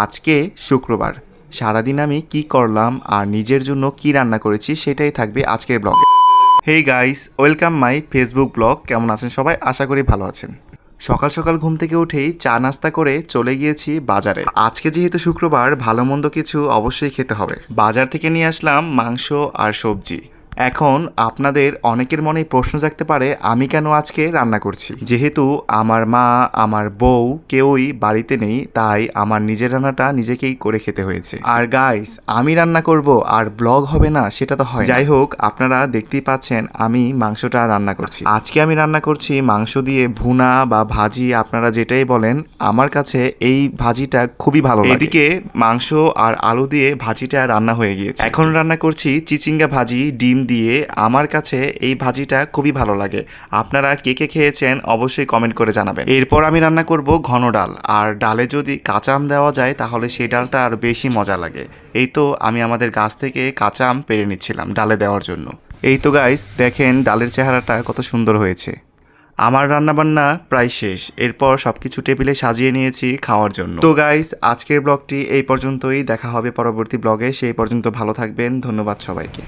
আজকে শুক্রবার, সারাদিন আমি কি করলাম আর নিজের জন্য কি রান্না করেছি সেটাই থাকবে আজকের ব্লগে। Hey guys, welcome my Facebook blog. কেমন আছেন সবাই? আশা করি ভালো আছেন। সকাল সকাল ঘুম থেকে উঠেই চা নাস্তা করে চলে গিয়েছি বাজারে। আজকে যেহেতু শুক্রবার, ভালো মন্দ কিছু অবশ্যই খেতে হবে। বাজার থেকে নিয়ে আসলাম মাংস আর সবজি। এখন আপনাদের অনেকের মনেই প্রশ্ন জাগতে পারে, আমি কেন আজকে রান্না করছি। যেহেতু আমার মা, আমার বউ কেউই বাড়িতে নেই, তাই আমার নিজের রান্নাটা নিজেকেই করে খেতে হয়েছে। আর গাইস, আমি রান্না করব আর ব্লগ হবে না সেটা তো হয় না। যাই হোক, আপনারা দেখতেই পাচ্ছেন আমি মাংসটা রান্না করছি। আজকে আমি রান্না করছি মাংস দিয়ে ভুনা বা ভাজি, আপনারা যেটাই বলেন। আমার কাছে এই ভাজিটা খুবই ভালো লাগে। এদিকে মাংস আর আলু দিয়ে ভাজিটা রান্না হয়ে গিয়েছে। এখন রান্না করছি চিচিঙ্গা ভাজি ডিম দিয়ে। আমার কাছে এই ভাজিটা খুবই ভালো লাগে। আপনারা কে কে খেয়েছেন অবশ্যই কমেন্ট করে জানাবেন। এরপর আমি রান্না করব ঘন ডাল, আর ডালে যদি কাঁচা আম দেওয়া যায় তাহলে সেই ডালটা আর বেশি মজা লাগে। এই তো আমি আমাদের গাছ থেকে কাঁচা আম পেড়ে নিচ্ছিলাম ডালে দেওয়ার জন্য। এই তো গাইস, দেখেন ডালের চেহারাটা কত সুন্দর হয়েছে। আমার রান্নাবান্না প্রায় শেষ। এরপর সবকিছু টেবিলে সাজিয়ে নিয়েছি খাওয়ার জন্য। তো গাইস, আজকের ব্লগটি এই পর্যন্তই। দেখা হবে পরবর্তী ব্লগে। সেই পর্যন্ত ভালো থাকবেন। ধন্যবাদ সবাইকে।